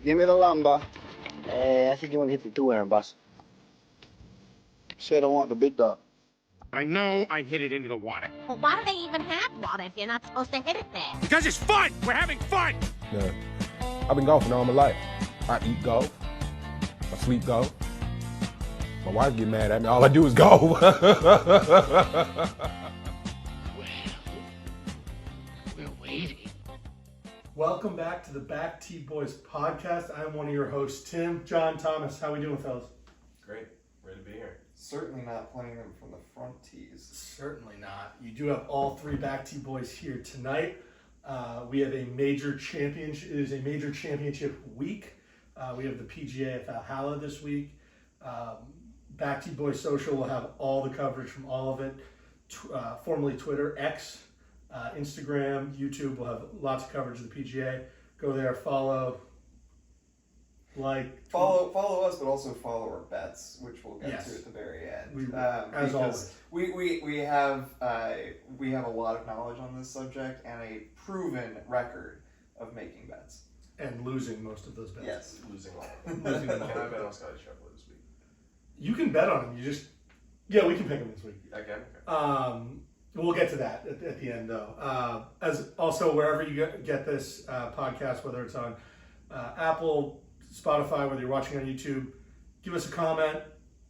Give me the lumber. I think you want to hit the 2-iron, boss. Said I want the big dog. I know I hit it into the water. Well, why do they even have water if you're not supposed to hit it there? Because it's fun! We're having fun! Yeah. I've been golfing all my life. I eat golf. I sleep golf. My wife get mad at me. All I do is golf. We're waiting. Welcome back to the Back Tee Boys podcast. I'm one of your hosts, Tim. John, Thomas, how we doing, fellas? Great. Ready to be here. Certainly not playing them from the front tees. Certainly not. You do have all three Back Tee Boys here tonight. We have a major championship. It is a major championship week. We have the PGA at Valhalla this week. Back Tee Boys Social will have all the coverage from all of it. Formerly Twitter, X, Instagram, YouTube will have lots of coverage of the PGA. Go there, follow, like. Follow us, but also follow our bets, which we'll get Yes. to at the very end. As always. We have a lot of knowledge on this subject and a proven record of making bets. And losing most of those bets. Yes. Losing all of them. Losing them all. Can I bet on Scotty Scheffler this week? You can bet on him. Yeah, we can pick him this week. Okay. We'll get to that at the end, though. As also, wherever you get this podcast, whether it's on Apple, Spotify, whether you're watching on YouTube, give us a comment,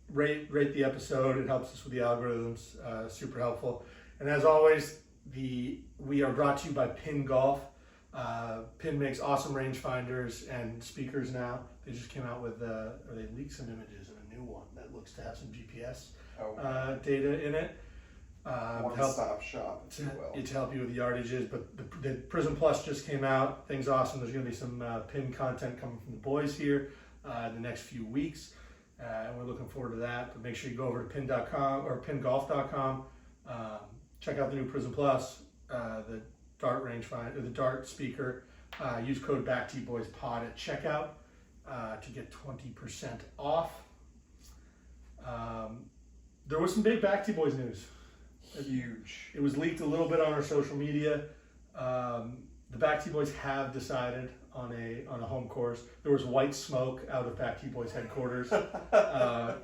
rate the episode. It helps us with the algorithms. Super helpful. And as always, we are brought to you by Pin Golf. Pin makes awesome rangefinders and speakers now. They just came out with, or they leaked some images of a new one that looks to have some GPS data in it. One-stop shop, if you will. To help you with the yardages, but the Prism Plus just came out. Things awesome. There's going to be some pin content coming from the boys here in the next few weeks, and we're looking forward to that. But make sure you go over to pin.com or pingolf.com. Check out the new Prism Plus, the Dart rangefinder, the Dart speaker. Use code BACKTBoysPod at checkout to get 20% off. There was some big Back Tee Boys news. Huge. It was leaked a little bit on our social media. The Back Tee Boys have decided on a home course. There was white smoke out of Back Tee Boys headquarters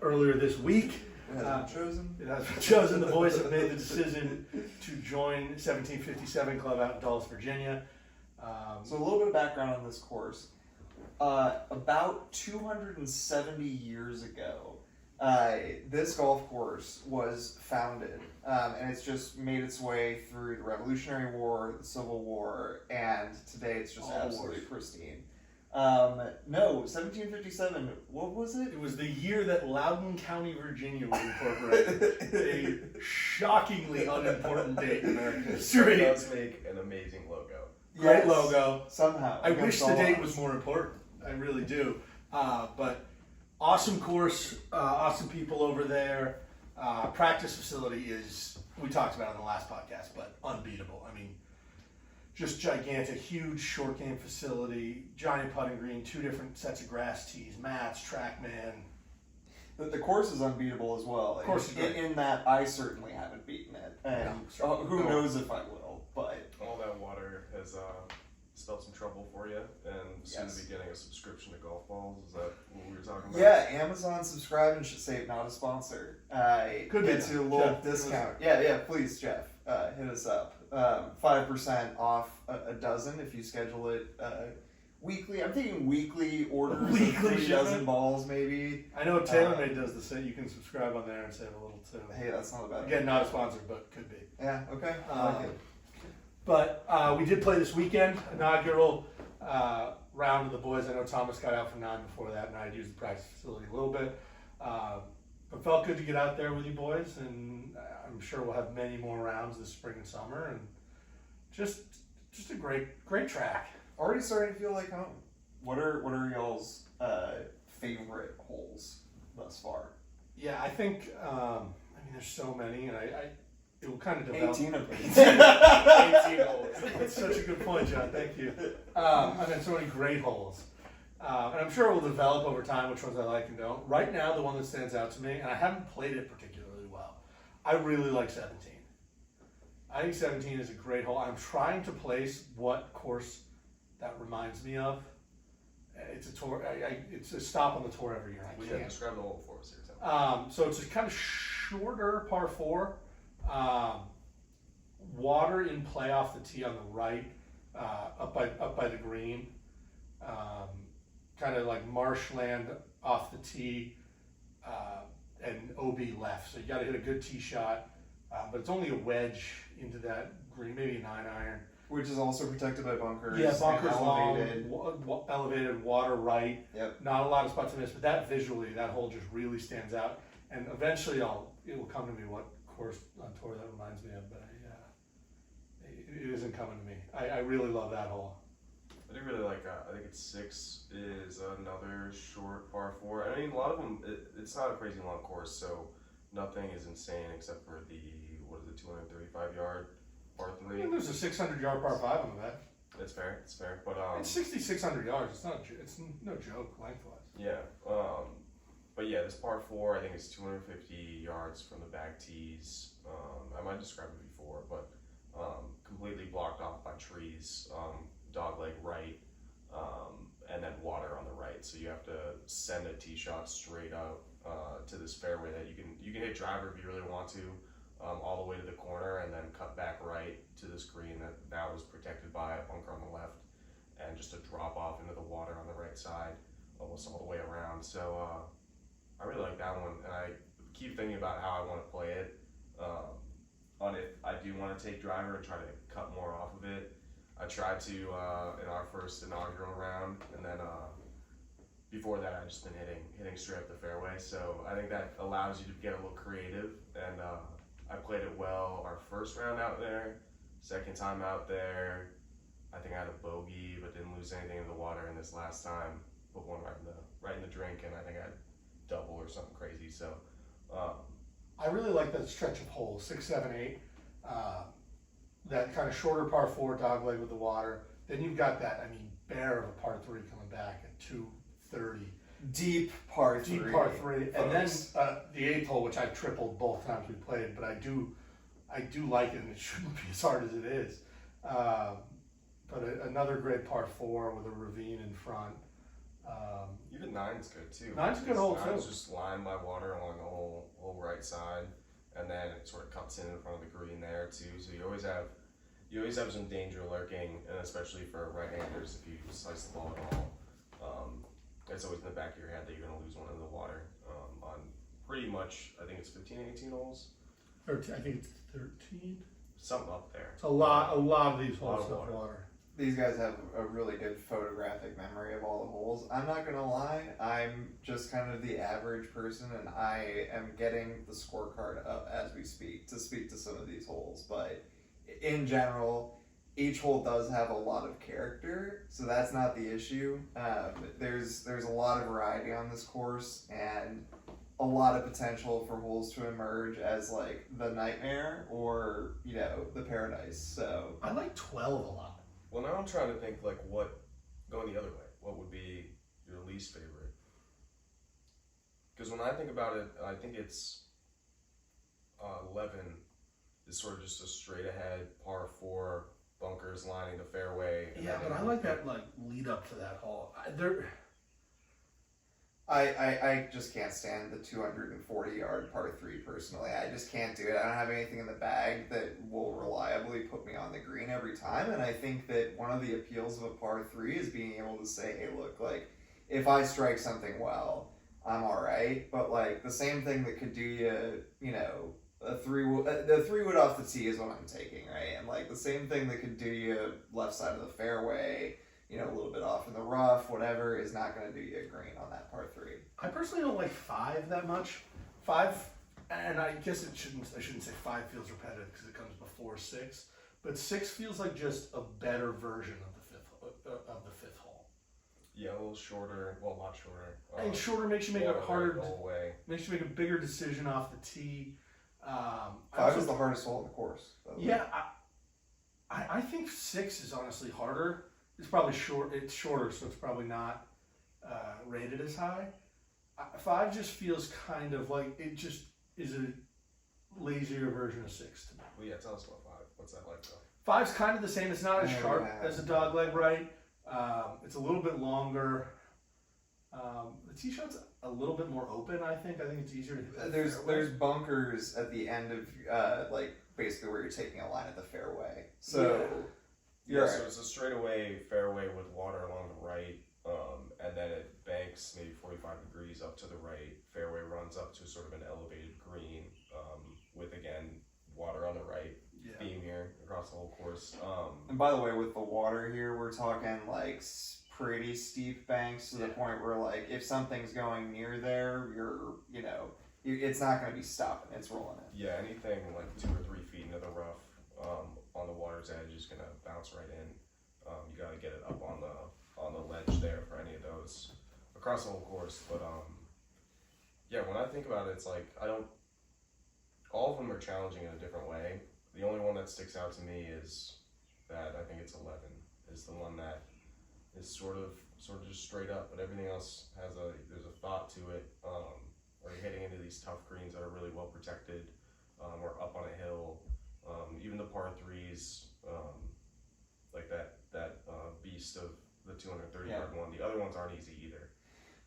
earlier this week. It has been chosen. It has been chosen. The boys have made the decision to join 1757 Club out in Dulles, Virginia. So a little bit of background on this course. About 270 years ago, this golf course was founded, and it's just made its way through the Revolutionary War, the Civil War, and today it's just absolutely pristine. No, 1757, what was it? It was the year that Loudoun County, Virginia was incorporated. A shockingly unimportant date in American history. It does make an amazing logo. Great logo. Somehow. I wish the date was more important. I really do. But awesome course, awesome people over there. Practice facility is, we talked about it in the last podcast, but unbeatable. I mean, just gigantic, huge short game facility, giant putting green, 2 different sets of grass tees, mats, TrackMan. The course is unbeatable as well. Of course, in that I certainly haven't beaten it, and who knows if I will. But all that water has spelled some trouble for you, and soon to be getting a subscription to golf balls. Is that what we were talking about? Yeah, Amazon subscribe and should save, not a sponsor. Could get be you a little Jeff, discount. Yeah, please, Jeff, hit us up. 5% off a dozen if you schedule it weekly. I'm thinking weekly orders. Weekly 3 dozen balls, maybe. I know TaylorMade does the same. You can subscribe on there and save a little too. Hey, that's not a bad. Again, not a sponsor, but could be. Yeah. Okay. I like it. But we did play this weekend, inaugural round of the boys. I know Thomas got out for 9 before that, and I had used the practice facility a little bit. But felt good to get out there with you boys, and I'm sure we'll have many more rounds this spring and summer, and just a great track. Already starting to feel like home. What are y'all's favorite holes thus far? Yeah, I think there's so many, and it will kind of develop. 18 of them. 18 holes. That's such a good point, John. Thank you. So many great holes. And I'm sure it will develop over time which ones I like and don't. Right now, the one that stands out to me, and I haven't played it particularly well, I really like 17. I think 17 is a great hole. I'm trying to place what course that reminds me of, It's a tour. It's a stop on the tour every year. Well, yeah, describe the hole for us here, Tim. So it's a kind of shorter par 4. Water in play off the tee on the right, up by the green. Kind of like marshland off the tee, and OB left. So you got to hit a good tee shot, but it's only a wedge into that green, maybe a 9-iron. Which is also protected by bunkers. Yeah, bunkers elevated. long, elevated, water right. Yep. Not a lot of spots to miss, but that visually, that hole just really stands out. And eventually, it will come to me what course on tour that reminds me of, but it isn't coming to me. I really love that hole. I do really like that. I think it's 6 is another short par 4. I mean, a lot of them, it's not a crazy long course, so nothing is insane except for the, 235 yard par 3. I mean, there's a 600 yard par 5 on the back. It's fair, but It's 6,600 yards. It's no joke lengthwise. yeah, but yeah, this par 4, I think it's 250 yards from the back tees. I might describe it before, but completely blocked off by trees, dogleg right, and then water on the right. So you have to send a tee shot straight out to this fairway that you can hit driver if you really want to, all the way to the corner, and then cut back right to this green that now is protected by a bunker on the left, and just a drop off into the water on the right side, almost all the way around. So I really like that one, and I keep thinking about how I want to play it. On if I do want to take driver and try to cut more off of it. I tried to in our first inaugural round, and then before that I just been hitting straight up the fairway. So I think that allows you to get a little creative, and I played it well our first round out there. Second time out there, I think I had a bogey, but didn't lose anything in the water. And this last time, put one right in the drink, and I think I had double or something crazy. So. I really like that stretch of holes, 6, 7, 8. That kind of shorter par 4 dogleg with the water. Then you've got that, bear of a par 3 coming back at 230. Deep par 3. Deep par 3. And then the 8th hole, which I've tripled both times we played, but I do like it, and it shouldn't be as hard as it is. But another great par 4 with a ravine in front. Even 9's good too. 9's a good hole too. 9's just lined by water along the whole right side, and then it sort of cuts in front of the green there too. So you always have some danger lurking, and especially for right-handers, if you slice the ball at all, it's always in the back of your head that you're going to lose one in the water. On pretty much, I think it's 15, 18 holes. 13. I think it's 13. Something up there. It's a lot of these holes of have water. These guys have a really good photographic memory of all the holes. I'm not gonna lie, I'm just kind of the average person, and I am getting the scorecard up as we speak to some of these holes. But in general, each hole does have a lot of character, so that's not the issue. There's a lot of variety on this course, and a lot of potential for holes to emerge as like the nightmare or the paradise. So I like 12 a lot. Well, now I'm trying to think what going the other way. What would be your least favorite? Because when I think about it, I think it's 11 is sort of just a straight ahead par 4, bunkers lining the fairway. Yeah, but I like that lead up to that hole. I just can't stand the 240-yard par 3 personally. I just can't do it. I don't have anything in the bag that will reliably put me on the green every time. And I think that one of the appeals of a par 3 is being able to say, hey, look, if I strike something well, I'm all right. But the same thing that could do you, the 3-wood off the tee is what I'm taking, right? And the same thing that could do you left side of the fairway, a little bit off in the rough, whatever, is not going to do you a green on that par 3. I personally don't like 5 that much. 5, and I guess I shouldn't say 5 feels repetitive because it comes before 6, but 6 feels like just a better version of the fifth hole. Yeah, a little shorter. Well, a lot shorter. And shorter makes you make it harder. Makes you make a bigger decision off the tee. 5 is the hardest hole in the course. Yeah, I think 6 is honestly harder. It's probably short. It's shorter, so it's probably not rated as high. 5 just feels kind of like it just is a lazier version of 6 to me. Well, yeah, tell us about 5. What's that like, though? 5's kind of the same. It's not as sharp as a dogleg right. It's a little bit longer. The tee shot's a little bit more open. I think it's easier to hit. The There's fairway. bunkers at the end of like basically where you're taking a line at the fairway. So Yeah, so it's a straightaway fairway with water along the right, and then it banks maybe 45 degrees up to the right. Fairway runs up to sort of an elevated green, with again water on the right. Theme here across the whole course. And by the way, with the water here, we're talking like pretty steep banks to the point where like if something's going near there, it's not going to be stopping. It's rolling in. Yeah, anything like 2 or 3 feet into the rough on the water's edge is gonna bounce right in. You got to get it up on the ledge there for any of those across the whole course. But yeah, when I think about it, it's like all of them are challenging in a different way. The only one that sticks out to me is that I think it's 11 is the one that is sort of just straight up, but everything else there's a thought to it. Or you're hitting into these tough greens that are really well protected, or up on a hill. Even the par threes, like that beast of the 230 yard one. The other ones aren't easy either.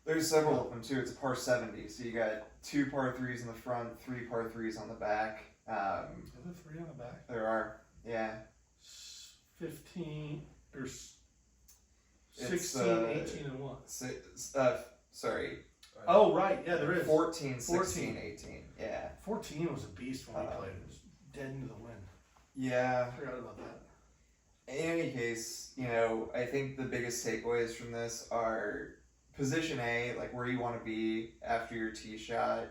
There's several of them too. It's a par 70, so you got 2 par 3s in the front, 3 par 3s on the back. Are there 3 on the back? There are, yeah. 15 or 16, It's, 18, and 1. Sorry. Oh right, yeah, there is 14, 16, 18. Yeah. 14 was a beast when we played. It was dead into the wind. Yeah. I forgot about that. In any case, I think the biggest takeaways from this are position A, like where you want to be after your tee shot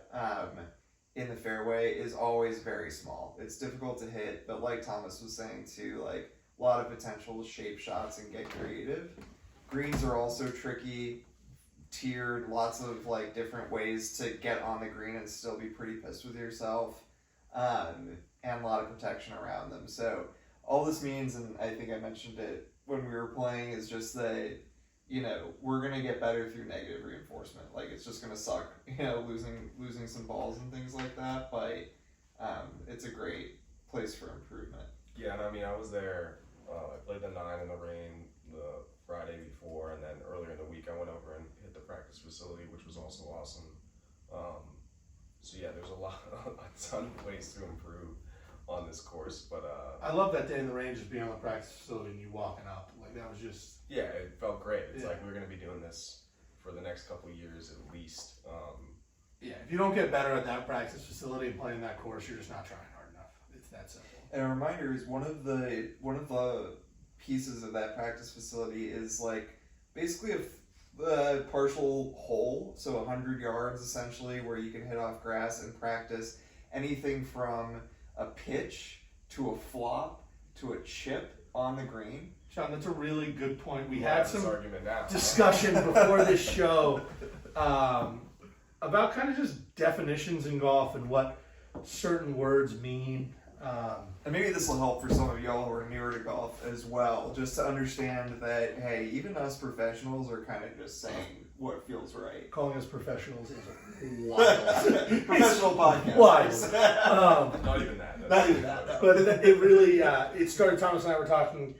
in the fairway, is always very small. It's difficult to hit, but like Thomas was saying too, like a lot of potential to shape shots and get creative. Greens are also tricky, tiered, lots of like different ways to get on the green and still be pretty pissed with yourself, and a lot of protection around them. So all this means, and I think I mentioned it when we were playing, is just that we're gonna get better through negative reinforcement. Like it's just gonna suck, losing some balls and things like that. But it's a great place for improvement. Yeah, and I mean I was there. I played the 9 in the rain the Friday before, and then earlier in the week I went over and hit the practice facility, which was also awesome. So yeah, there's a ton of ways to improve on this course, but I love that day in the rain, just being on the practice facility and you walking up. Like that was just it felt great. It's like we're gonna be doing this for the next couple of years at least. if you don't get better at that practice facility and playing that course, you're just not trying hard enough. It's that simple. And a reminder is one of the pieces of that practice facility is like basically a partial hole, so 100 yards essentially, where you can hit off grass and practice anything from a pitch to a flop to a chip on the green. Sean, that's a really good point. We had some argument now. discussion before this show about kind of just definitions in golf and what certain words mean. And maybe this will help for some of y'all who are newer to golf as well, just to understand that, hey, even us professionals are kind of just saying what feels right. Calling us professionals is wild. Professional podcast. Wild. Not even that. Not even that. No. But it really, it started, Thomas and I were talking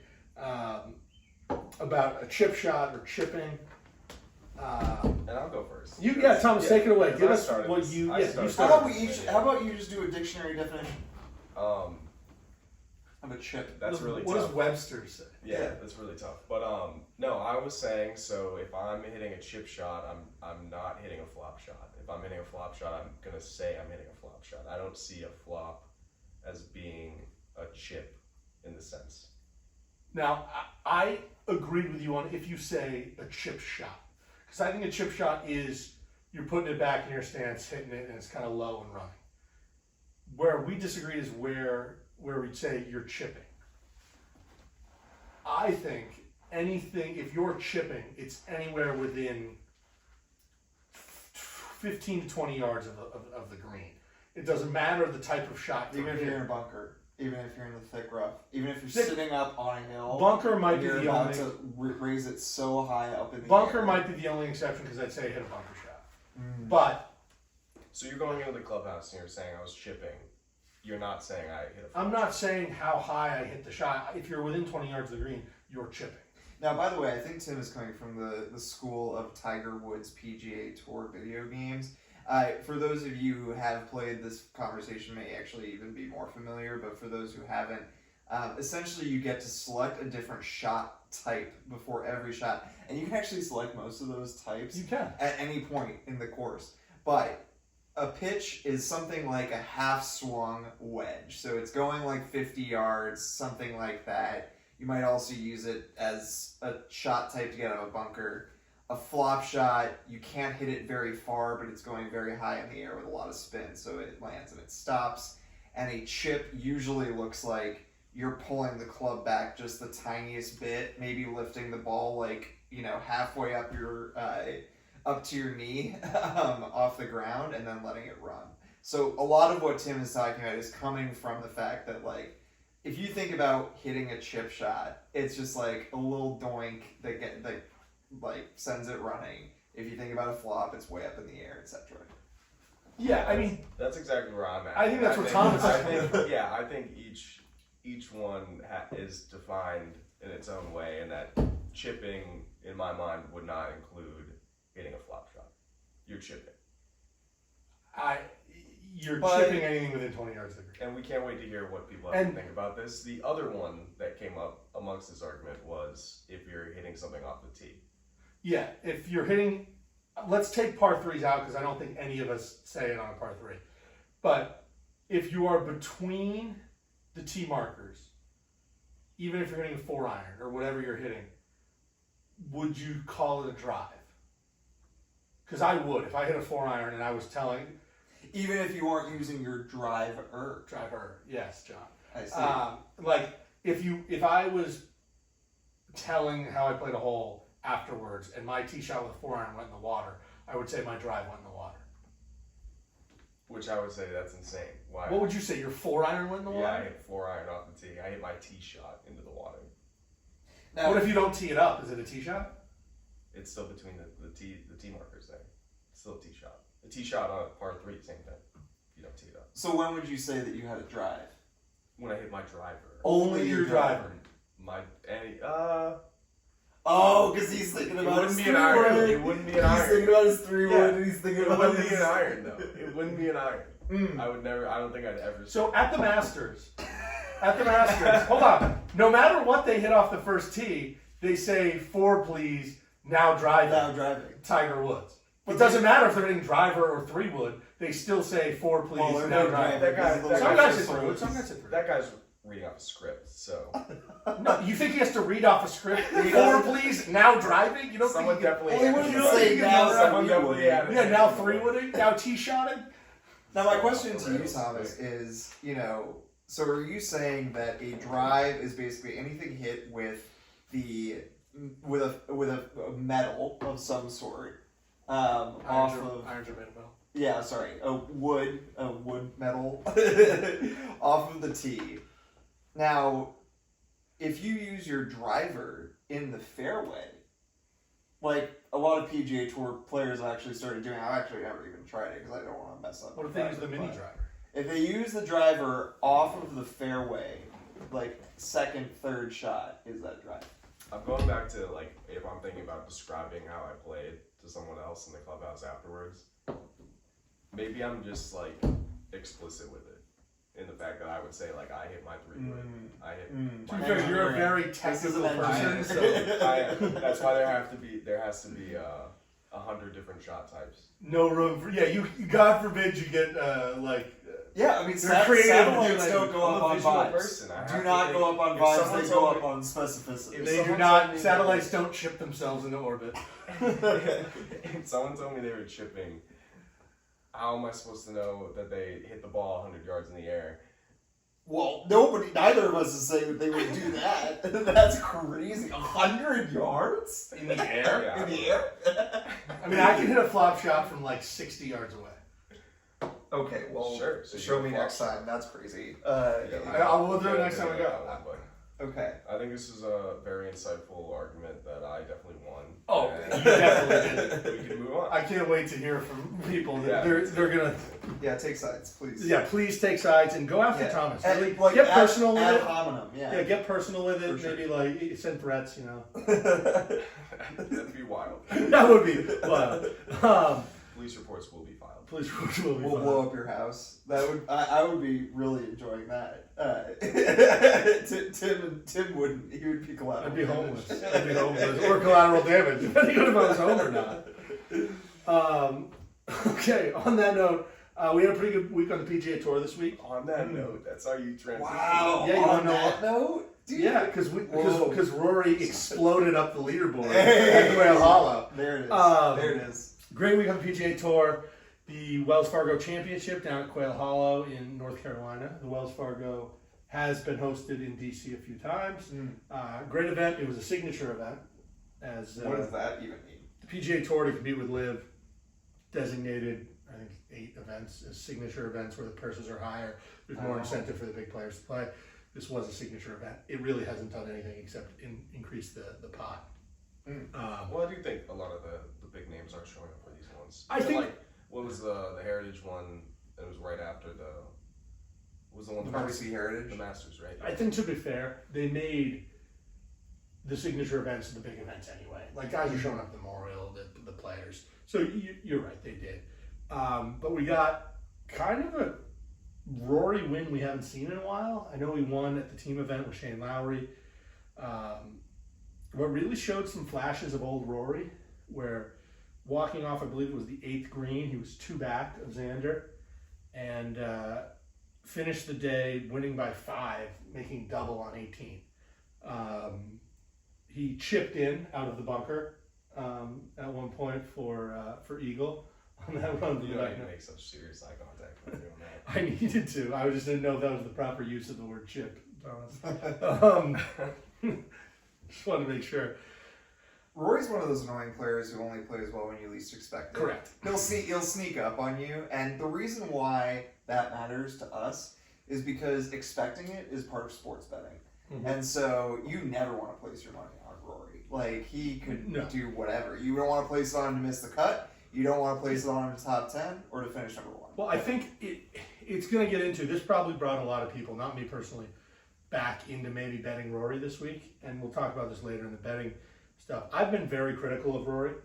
about a chip shot or chipping. And I'll go first. Thomas, take it away. Give us started what this. you. I Yeah, you started started. this. How about you just do a dictionary definition Um, of a chip? that's really What tough. does Webster say? Yeah, that's really tough. But no, I was saying, so if I'm hitting a chip shot, I'm not hitting a flop shot. If I'm hitting a flop shot, I'm gonna say I'm hitting a flop shot. I don't see a flop as being a chip in the sense. Now, I agree with you on if you say a chip shot. Because I think a chip shot is you're putting it back in your stance, hitting it, and it's kind of low and running. Where we disagree is where we'd say you're chipping. I think anything, if you're chipping, it's anywhere within 15 to 20 yards of the green. It doesn't matter the type of shot you're Even if you're hitting. in a bunker, even if you're in the thick rough, even if you're sitting up on a hill, Bunker might be you're the about only. to raise it so high up in the Bunker air. might be the only exception because I'd say hit a bunker shot. But So you're going into the clubhouse and you're saying I was chipping. You're not saying I hit a flop I'm not saying how high I hit the shot. If you're within 20 yards of the green, you're chipping. Now, by the way, I think Tim is coming from the school of Tiger Woods PGA Tour video games. For those of you who have played, this conversation may actually even be more familiar, but for those who haven't, essentially you get to select a different shot type before every shot, and you can actually select most of those types at any point in the course. But a pitch is something like a half-swung wedge, so it's going like 50 yards, something like that. You might also use it as a shot type to get out of a bunker. A flop shot, you can't hit it very far, but it's going very high in the air with a lot of spin, so it lands and it stops. And a chip usually looks like you're pulling the club back just the tiniest bit, maybe lifting the ball like, halfway up up to your knee off the ground and then letting it run. So a lot of what Tim is talking about is coming from the fact that, like, if you think about hitting a chip shot, it's just like a little doink that sends it running. If you think about a flop, it's way up in the air, etc. Yeah, I mean, that's exactly where I'm at. I think that's what Tom is saying. I think each one is defined in its own way, and that chipping, in my mind, would not include hitting a flop shot. You're chipping. You're chipping anything within 20 yards of the green. And we can't wait to hear what people have to think about this. The other one that came up amongst this argument was if you're hitting something off the tee. Yeah, if you're hitting, let's take par 3s out because I don't think any of us say it on a par 3. But if you are between the tee markers, even if you're hitting a 4-iron or whatever you're hitting, would you call it a drive? Because I would. If I hit a 4-iron and I was telling... Even if you aren't using your driver. Driver, yes, John. I see. Like, if I was telling how I played a hole afterwards and my tee shot with a 4-iron went in the water, I would say my drive went in the water. Which I would say that's insane. Why? What would you say? Your 4-iron went in the water? Yeah, I hit 4-iron off the tee. I hit my tee shot into the water. Now, what if you don't tee it up? Is it a tee shot? It's still between the tee markers there. It's still a tee shot. A tee shot on a par 3, same thing. You don't tee it up. So when would you say that you had a drive? When I hit my driver. Only your driver. Oh, because he's thinking about his 3-wood. It wouldn't be an iron. He's thinking about his 3-wood, and he's thinking about his... It wouldn't be an iron, though. It wouldn't be an iron. I don't think I'd ever... So at the Masters, hold on. No matter what they hit off the first tee, they say 4, please, now driving. Tiger Woods. It doesn't matter if they're hitting driver or 3-wood. They still say 4, please, now driving. Some guys hit 3-wood, some guys hit 3-wood. That guy's reading off a script, so... No, you think he has to read off a script? 4, please, now driving? You don't Someone think definitely... Someone definitely had it. Yeah, now 3-wooding, now tee-shotting? Now my question to you, Thomas, is, so are you saying that a drive is basically anything hit with a metal of some sort, off of irons are made of metal. Yeah, sorry, a wood metal off of the tee. Now, if you use your driver in the fairway, like a lot of PGA Tour players actually started doing, I've actually never even tried it because I don't want to mess up. What if they use the mini driver? If they use the driver off of the fairway, like second, third shot, is that drive? I'm going back to, like, if I'm thinking about describing how I played to someone else in the clubhouse afterwards, maybe I'm just, like, explicit with it. In the fact that I would say, like, I hit my 3-wood. I hit my Because you're a very technical person. That's why there has to be 100 different shot types. No room for you. God forbid you get Yeah, I mean, satellites don't go up on vibes. Do not go up on vibes. They go up on specificity. They do not. Satellites don't ship themselves into orbit. If someone told me they were chipping, how am I supposed to know that they hit the ball 100 yards in the air? Well, neither of us is saying that they would do that. That's crazy. 100 yards? In the air? Yeah, in the air? I mean, I can hit a flop shot from like 60 yards away. Okay, well, sure. So show me next time. That's crazy. We'll do it next time we go. Okay. I think this is a very insightful argument that I definitely won. Oh, and you definitely did. we can move on. I can't wait to hear from people. Yeah. They're gonna. Yeah, take sides, please. Yeah, please take sides and go after Yeah. Thomas. And, Really, like, get ad- personal with ad it. hominem, yeah. Yeah, get personal with it. For sure. Maybe like send threats. You know, That'd be wild. that would be wild. Police reports will be filed. Please, will be We'll fun. blow up your house. That would I would be really enjoying that. Tim wouldn't. He would be collateral. I'd be damage. homeless. I'd be homeless or collateral damage, depending on if I was home or not. Okay. On that note, we had a pretty good week on the PGA Tour this week. On that note, that's how you transition. Wow. Yeah, you on wanna know that what? note, dude. Yeah, because Rory exploded up the leaderboard Hey. at Quail Hollow. There it is. Um, there it is. Great week on the PGA Tour. The Wells Fargo Championship down at Quail Hollow in North Carolina. The Wells Fargo has been hosted in DC a few times. Great event. It was a signature event. As What does that even mean? the PGA Tour to compete with Live designated, I think, 8 events as signature events where the purses are higher. There's more incentive for the big players to play. This was a signature event. It really hasn't done anything except increase the pot. Well, I do think a lot of the big names are showing up for these ones. I So, think- like, what was the Heritage one? It was right after what was the one? RBC Heritage? The Masters, right? I think, to be fair, they made the signature events the big events anyway. Like, guys are showing up at the Memorial, the players. So you're right, they did. But we got kind of a Rory win we haven't seen in a while. I know he won at the team event with Shane Lowry. What really showed some flashes of old Rory, where walking off, I believe it was the 8th green, he was 2 back of Xander, and finished the day winning by 5, making double on 18. He chipped in out of the bunker at one point for Eagle on that run. You don't need to make such serious eye contact when doing that. I needed to. I just didn't know if that was the proper use of the word chip, Thomas. Just wanted to make sure. Rory's one of those annoying players who only plays well when you least expect it. Correct. He'll sneak up on you, and the reason why that matters to us is because expecting it is part of sports betting. Mhm. And so you never want to place your money on Rory. Like, he could No. do whatever. You don't want to place it on him to miss the cut. You don't want to place it on him to top 10 or to finish number 1. Well, I think it's going to get into, this probably brought a lot of people, not me personally, back into maybe betting Rory this week. And we'll talk about this later in the betting stuff. I've been very critical of Rory.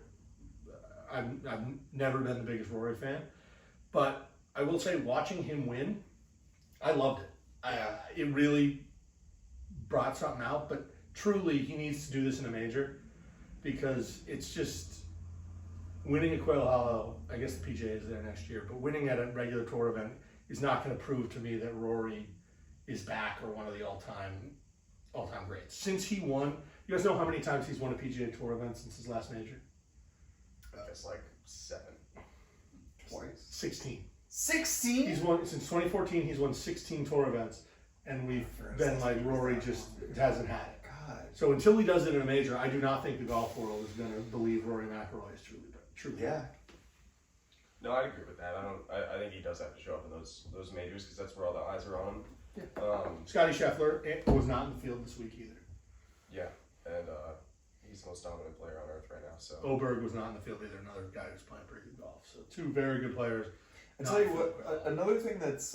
I've never been the biggest Rory fan. But I will say, watching him win, I loved it. It really brought something out. But truly, he needs to do this in a major, because it's just winning at Quail Hollow. I guess the PGA is there next year, but winning at a regular tour event is not going to prove to me that Rory is back or one of the all-time greats. Since he won, you guys know how many times he's won a PGA Tour event since his last major? It's like 7. Twice. 16. 16? He's won since 2014. He's won 16 tour events, and we've been like, Rory just hasn't had it. God. So until he does it in a major, I do not think the golf world is going to believe Rory McIlroy is truly. Yeah. No, I agree with that. I think he does have to show up in those majors because that's where all the eyes are on him. Yeah. Scotty Scheffler was not in the field this week either. Yeah, and he's the most dominant player on earth right now. So Oberg was not in the field either. Another guy who's playing pretty good golf. So 2 very good players. I tell you what, another thing that's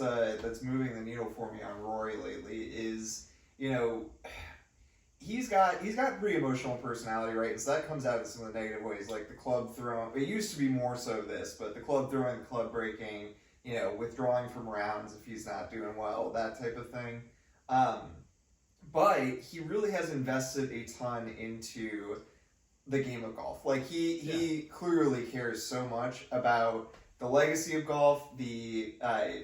moving the needle for me on Rory lately is, he's got pretty emotional personality, right? And so that comes out in some of the negative ways, like the club throwing. It used to be more so this, but the club throwing, the club breaking, withdrawing from rounds if he's not doing well, that type of thing. But he really has invested a ton into the game of golf. Like, he clearly cares so much about the legacy of golf, the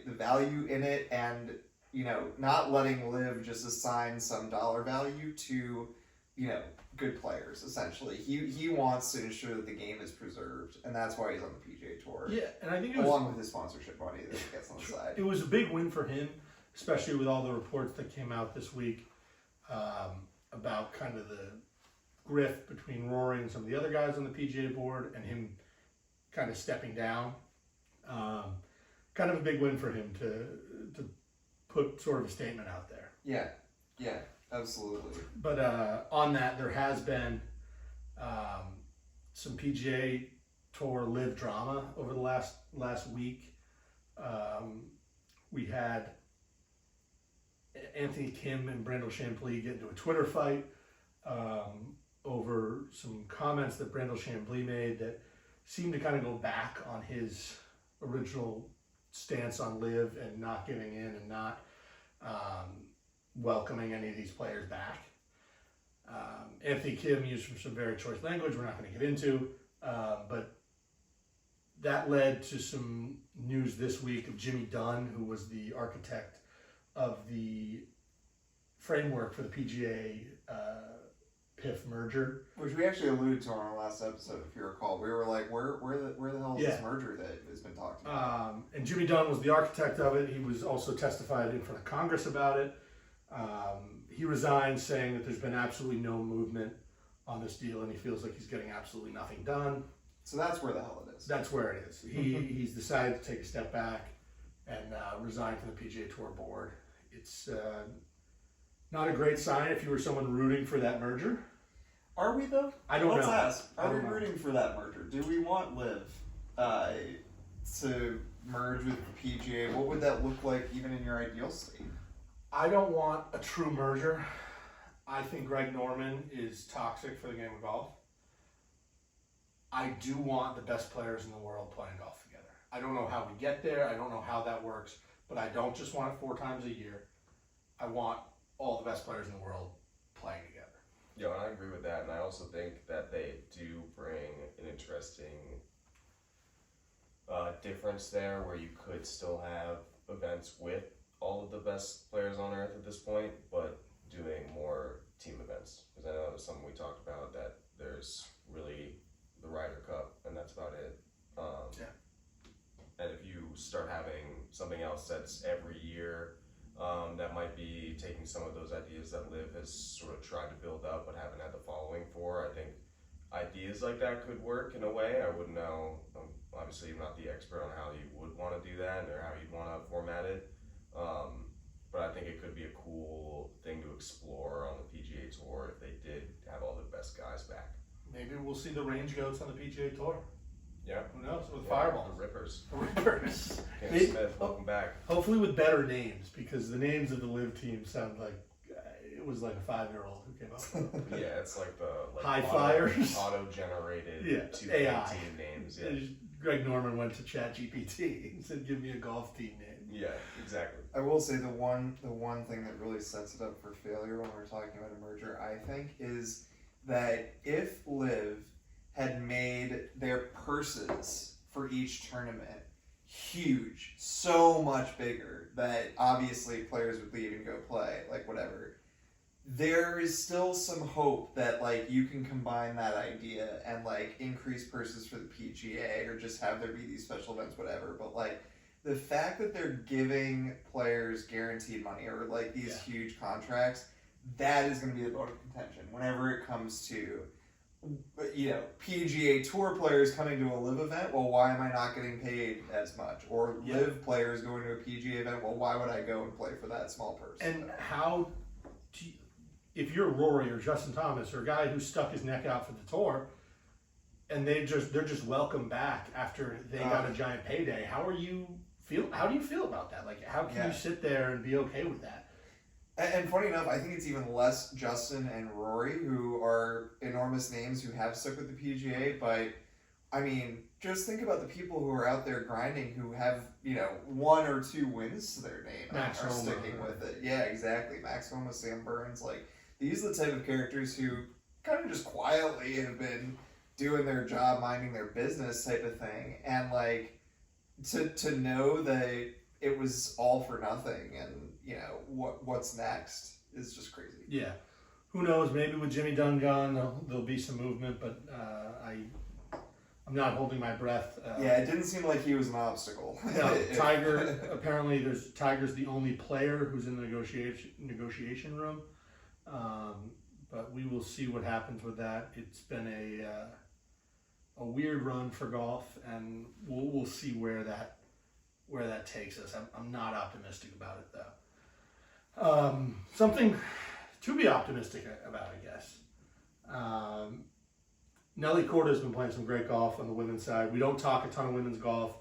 value in it, and not letting Live just assign some dollar value to good players. Essentially, he wants to ensure that the game is preserved, and that's why he's on the PGA Tour. Yeah, and I think along with his sponsorship money that he gets on the side. It was a big win for him, especially with all the reports that came out this week about kind of the grift between Rory and some of the other guys on the PGA board, and him kind of stepping down. Kind of a big win for him to put sort of a statement out there. Yeah. Absolutely. But on that, there has been some PGA Tour live drama over the last week. We had Anthony Kim and Brandel Chambly get into a Twitter fight over some comments that Brandel Chambly made that seemed to kind of go back on his original stance on live and not giving in and not welcoming any of these players back. Anthony Kim used some very choice language we're not going to get into, but that led to some news this week of Jimmy Dunn, who was the architect of the framework for the PGA PIF merger. Which we actually alluded to on our last episode, if you recall. We were like, where the hell is this merger that has been talked about? And Jimmy Dunn was the architect of it. He was also testified in front of Congress about it. He resigned saying that there's been absolutely no movement on this deal and he feels like he's getting absolutely nothing done. So that's where the hell it is. That's where it is. He's decided to take a step back and resign from the PGA Tour board. It's not a great sign if you were someone rooting for that merger. Are we though? I don't know. Let's ask. I Are we don't know. rooting for that merger? Do we want Liv to merge with the PGA? What would that look like even in your ideal state? I don't want a true merger. I think Greg Norman is toxic for the game of golf. I do want the best players in the world playing golf together. I don't know how we get there. I don't know how that works, but I don't just want it 4 times a year. I want all the best players in the world playing together. Yeah, and I agree with that, and I also think that they do bring an interesting difference there where you could still have events with all of the best players on earth at this point, but doing more team events. Because I know that was something we talked about, that there's really the Ryder Cup, and that's about it. And if you start having something else that's every year, that might be taking some of those ideas that Liv has sort of tried to build up but haven't had the following for. I think ideas like that could work in a way. I wouldn't know. Obviously, I'm not the expert on how you would want to do that or how you'd want to format it. But I think it could be a cool thing to explore on the PGA Tour if they did have all the best guys back. Maybe we'll see the range goats on the PGA Tour. Yeah. Who knows? With Fireball. The Rippers. The Rippers. Cam Smith, welcome back. Hopefully with better names, because the names of the live team sound like it was like a 5-year-old who came up with them. Yeah, it's like the High flyers. Auto-generated 2K AI. team names. Yeah. Greg Norman went to ChatGPT and said, "Give me a golf team name." Yeah, exactly. I will say the one thing that really sets it up for failure when we're talking about a merger, I think, is that if Liv had made their purses for each tournament huge, so much bigger that obviously players would leave and go play, like whatever, there is still some hope that like you can combine that idea and like increase purses for the PGA or just have there be these special events, whatever. But like the fact that they're giving players guaranteed money or like these huge contracts, that is going to be the bone of contention whenever it comes to, you know, PGA Tour players coming to a live event. Well, why am I not getting paid as much? Or live players going to a PGA event. Well, why would I go and play for that small purse? And how, if you're Rory or Justin Thomas or a guy who stuck his neck out for the tour, and they're just welcome back after they got a giant payday, how do you feel about that? Like, how can you sit there and be okay with that? And funny enough, I think it's even less Justin and Rory, who are enormous names who have stuck with the PGA. But, I mean, just think about the people who are out there grinding who have, you know, 1 or 2 wins to their name and are sticking with it. Yeah, exactly. Max Homa, Sam Burns. Like, these are the type of characters who kind of just quietly have been doing their job, minding their business type of thing. And, like, to know that it was all for nothing and, you know, what's next is just crazy. Yeah. Who knows? Maybe with Jimmy Dunn gone, there'll be some movement, but I'm not holding my breath. It didn't seem like he was an obstacle. No, Tiger, apparently Tiger's the only player who's in the negotiation room. But we will see what happens with that. It's been a weird run for golf, and we'll see where that takes us. I'm not optimistic about it though. Something to be optimistic about, I guess. Nelly Korda has been playing some great golf on the women's side. We don't talk a ton of women's golf.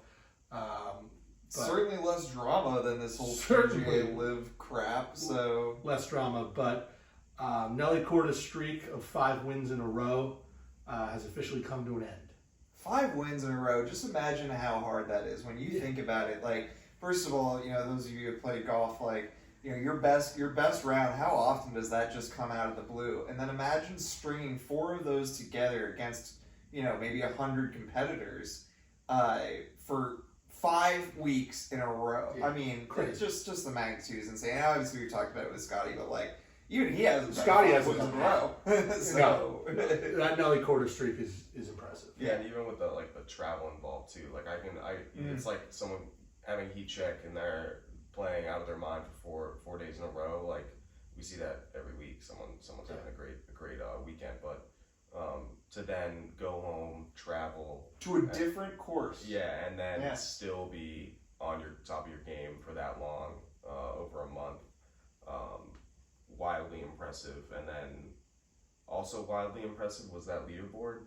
Certainly less drama than this whole Certainly. PGA Live crap. So Less drama, but Nelly Korda's streak of 5 wins in a row has officially come to an end. 5 wins in a row. Just imagine how hard that is when you think about it. Like, first of all, those of you who play golf, like, your best round, how often does that just come out of the blue? And then imagine stringing 4 of those together against, maybe 100 competitors for 5 weeks in a row. Yeah, I mean, crazy. just the magnitude is insane. Obviously, we talked about it with Scotty, but like, even he hasn't. Scotty done 5 hasn't wins in a row. So That Nelly Korda streak is impressive. Yeah, and even with the travel involved too. Like it's like someone having a heat check and they're playing out of their mind for 4 days in a row. Like we see that every week. Someone's having a great weekend, but to then go home, travel to a different course. Yeah, and then still be on your top of your game for that long, over a month. Wildly impressive. And then also wildly impressive was that leaderboard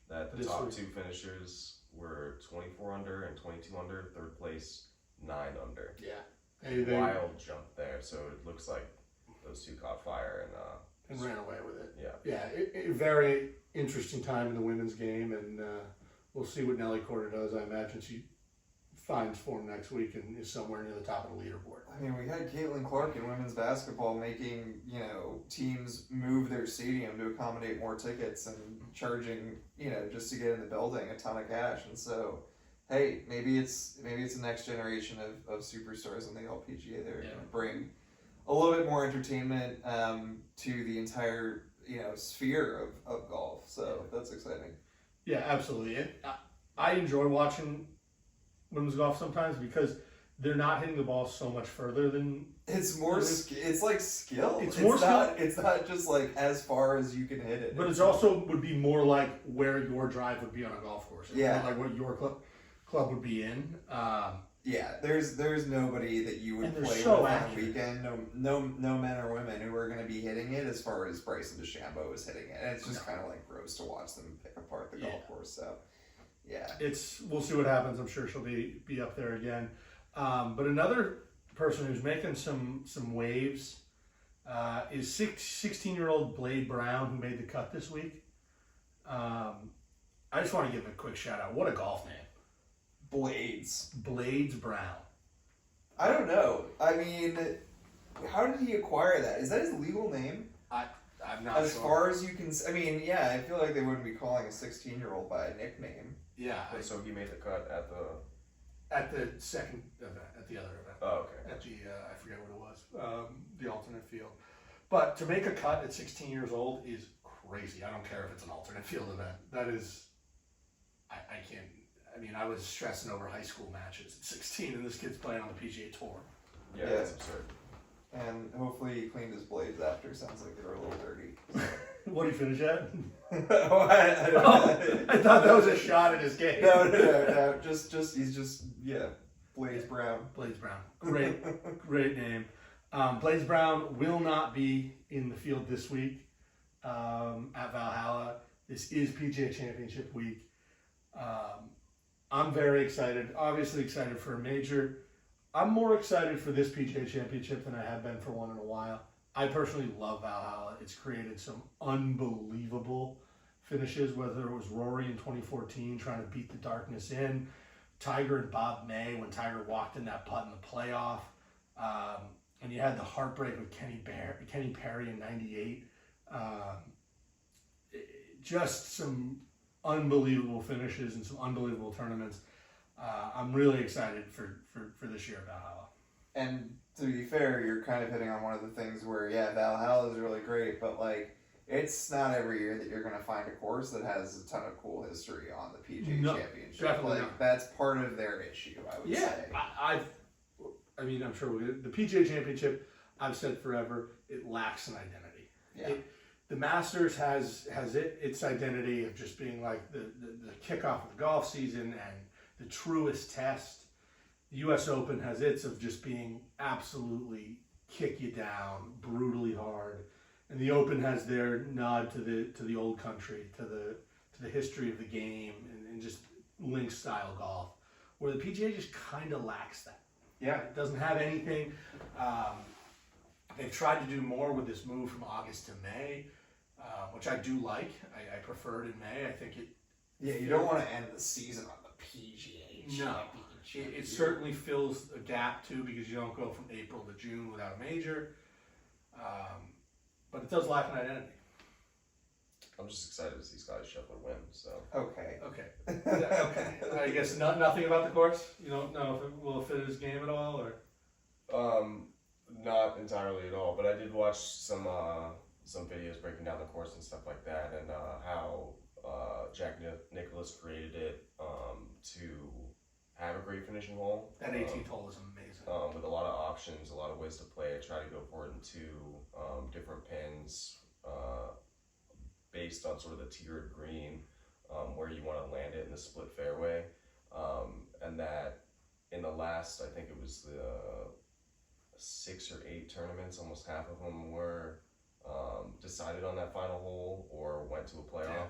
that the top 2 finishers were 24 under and 22 under, third place 9 under. Yeah. Wild jump there. So it looks like those 2 caught fire and ran away with it. Yeah. A very interesting time in the women's game, and we'll see what Nelly Korda does. I imagine she finds form next week and is somewhere near the top of the leaderboard. I mean, we had Caitlin Clark in women's basketball making, teams move their stadium to accommodate more tickets and charging, just to get in the building a ton of cash. And so, hey, maybe it's the next generation of superstars in the LPGA that are going to bring a little bit more entertainment to the entire, sphere of golf. So that's exciting. Yeah, absolutely. I enjoy watching women's golf sometimes because they're not hitting the ball so much further than it's more. It's like skill. It's more skill. It's not just like as far as you can hit it. But it's also would be more like where your drive would be on a golf course. Yeah, like what your club would be in. Yeah, there's nobody that you would play so with on accurate. a weekend. No men or women who are going to be hitting it as far as Bryson DeChambeau is hitting it. And it's just kind of like gross to watch them pick apart the golf course. So, yeah, we'll see what happens. I'm sure she'll be up there again. But another person who's making some waves is 16-year-old Blade Brown, who made the cut this week. I just want to give him a quick shout out. What a golf name. Blades Brown. I don't know. I mean, how did he acquire that? Is that his legal name? I'm not as sure. far as you can. I mean, yeah, I feel like they wouldn't be calling a 16-year-old by a nickname. Yeah. So he made the cut at the second event, at the other event. Oh, okay. At the I forget what it was, the alternate field. But to make a cut at 16 years old is crazy. I don't care if it's an alternate field event. That is, I can't. I mean, I was stressing over high school matches at 16, and this kid's playing on the PGA Tour. Yeah, that's absurd. And hopefully he cleaned his blades after. Sounds like they were a little dirty. What did he finish at? I thought that was a shot at his game. No. Just he's just Blades Brown. Blades Brown. Great name. Blades Brown will not be in the field this week at Valhalla. This is PGA Championship week. I'm very excited. Obviously excited for a major. I'm more excited for this PGA Championship than I have been for one in a while. I personally love Valhalla. It's created some unbelievable finishes, whether it was Rory in 2014 trying to beat the darkness in, Tiger and Bob May when Tiger walked in that putt in the playoff, and you had the heartbreak with Kenny Perry in 98. Just some unbelievable finishes and some unbelievable tournaments. I'm really excited for this year at Valhalla. And to be fair, you're kind of hitting on one of the things where, Valhalla is really great, but like, it's not every year that you're going to find a course that has a ton of cool history on the PGA Championship. Definitely like, not. That's part of their issue, I would say. I mean, I'm sure the PGA Championship, I've said forever, it lacks an identity. Yeah. The Masters has its identity of just being like the kickoff of the golf season and the truest test. The U.S. Open has its of just being absolutely kick you down, brutally hard. And the Open has their nod to the old country, to the history of the game, and just links style golf. Where the PGA just kind of lacks that. Yeah. It doesn't have anything. They've tried to do more with this move from August to May, which I do like. I prefer it in May. I think it. Yeah, you don't want to end the season on the PGA Championship. It certainly fills a gap too, because you don't go from April to June without a major. But it does lack an identity. I'm just excited to see Scotty Scheffler win. So Okay. Okay. I guess nothing about the course. You don't know if it will fit his game at all, or. Not entirely at all, but I did watch some videos breaking down the course and stuff like that, and how Jack Nicklaus created it to have a great finishing hole. That 18th hole is amazing. With a lot of options, a lot of ways to play. I try to go for it in two different pins based on sort of the tiered green, where you want to land it in the split fairway, and that in the last, I think it was the 6 or 8 tournaments, almost half of them were decided on that final hole or went to a playoff.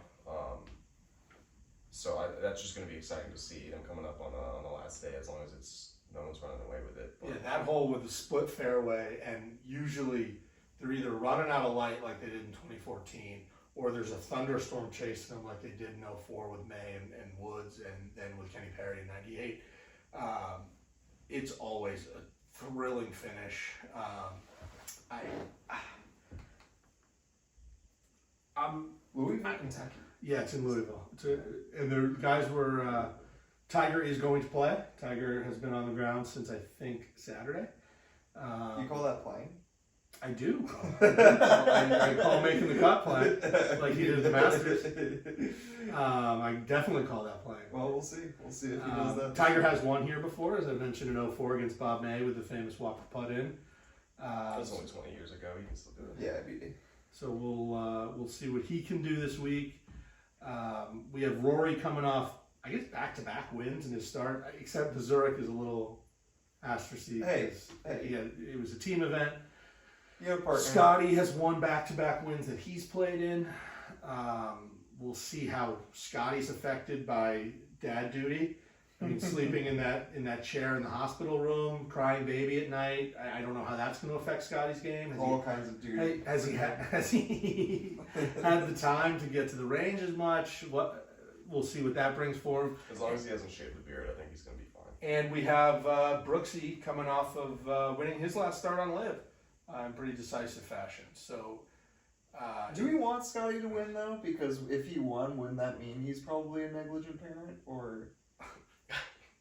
So that's just going to be exciting to see them coming up on the last day, as long as no one's running away with it. But, yeah, that hole with the split fairway, and usually they're either running out of light like they did in 2014, or there's a thunderstorm chasing them like they did in 04 with May and Woods, and then with Kenny Perry in 98. It's always a thrilling finish. I'm Louisville, Kentucky. Yeah, it's in Louisville. And the guys were. Tiger is going to play. Tiger has been on the ground since I think Saturday. You call that playing? I do. I call making the cut play, like he did at the Masters. I definitely call that playing. Well, we'll see. We'll see if he does that. Tiger has won here before, as I mentioned in 04 against Bob May with the famous walk the putt in. that was only 20 years ago. You can still do it. Yeah, BD. So we'll see what he can do this week. We have Rory coming off, I guess, back-to-back wins in his start, except the Zurich is a little asterisk. Hey. Yeah, it was a team event. You have a partner. Scotty has won back-to-back wins that he's played in. We'll see how Scotty's affected by dad duty. I mean, sleeping in that chair in the hospital room, crying baby at night. I don't know how that's going to affect Scotty's game. All kinds of duty. Has he had the time to get to the range as much? We'll see what that brings for him. As long as he hasn't shaved the beard, I think he's going to be fine. And we have Brooksy coming off of winning his last start on Live in pretty decisive fashion. So, do we want Scotty to win though? Because if he won, wouldn't that mean he's probably a negligent parent? Or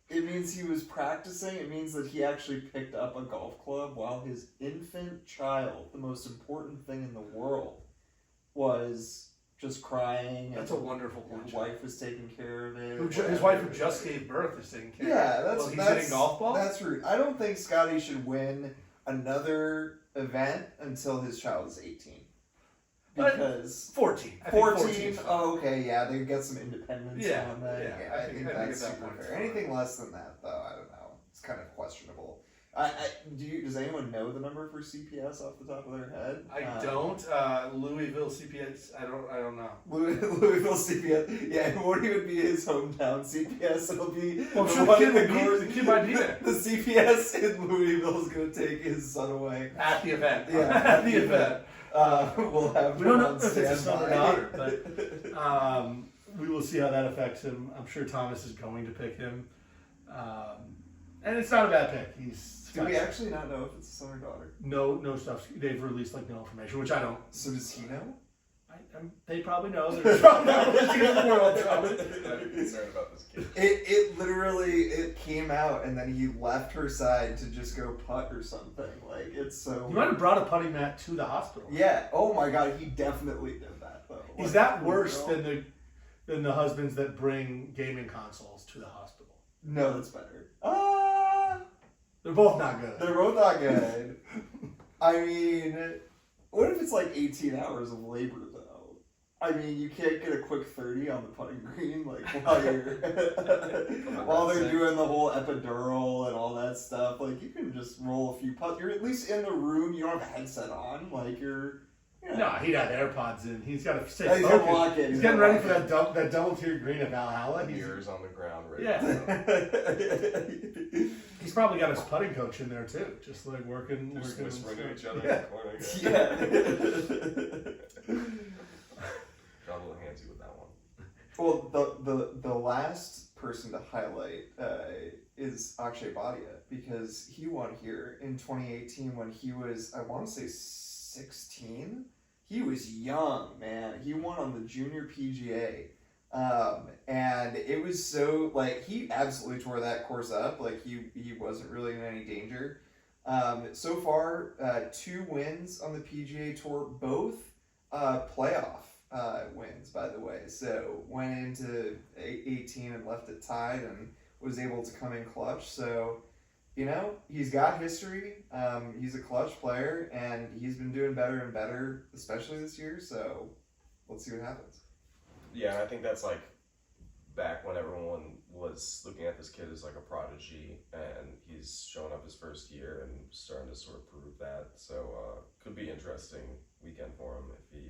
it means he was practicing. It means that he actually picked up a golf club while his infant child, the most important thing in the world, was just crying. That's a wonderful point. His wife was taking care of it. His wife who just gave birth is taking care Yeah, of it. that's He's hitting golf balls? That's rude. I don't think Scotty should win another event until his child is 18. Because 14. 14. Oh, okay, yeah, they get some independence Yeah, on that. yeah, I think that's at that super point fair. Anything less than that, though, I don't know. It's kind of questionable. Does anyone know the number for CPS off the top of their head? I don't. Louisville CPS. I don't know. Louisville CPS. Yeah, it won't even be his hometown CPS. It'll be Well, I'm sure the kid might be there. The CPS in Louisville is going to take his son away At the event. Yeah, at the event. We'll have. We don't know on if it's a son or standby. daughter, but we will see how that affects him. I'm sure Thomas is going to pick him. And it's not a bad pick. Do we actually not know if it's a son or daughter? No stuff. They've released no information, which I don't. So does he know? They probably know. They're probably not listening to the world. I'm concerned about this kid. It literally came out and then he left her side to just go putt or something. Like, it's so. You might have brought a putting mat to the hospital. Yeah. Oh my God, he definitely did that though. Is that worse than the husbands that bring gaming consoles to the hospital? No, that's better. They're both not good. They're both not good. I mean, what if it's like 18 hours of labor though? I mean, you can't get a quick 30 on the putting green like while they're doing the whole epidural and all that stuff. Like, you can just roll a few putts. You're at least in the room. You don't have a headset on. Like, you're No, he'd have AirPods in. He's got to stay He's gonna focused. walk in. He's getting ready for that double-tiered green at Valhalla. Mirrors on the ground, right? Yeah. He's probably got his putting coach in there too, just like working. Just whispering to each other Yeah. in the corner. Got a little handsy with that one. Well, the last person to highlight is Akshay Bhatia, because he won here in 2018 when he was, I want to say 16. He was young, man. He won on the junior PGA. And it was so, like, he absolutely tore that course up. Like, he wasn't really in any danger. So far, 2 wins on the PGA Tour, both playoff wins, by the way. So went into 18 and left it tied and was able to come in clutch. So, you know, he's got history. He's a clutch player, and he's been doing better and better, especially this year. So let's see what happens. Yeah, I think that's like back when everyone was looking at this kid as like a prodigy, and he's showing up his first year and starting to sort of prove that. So could be interesting weekend for him if he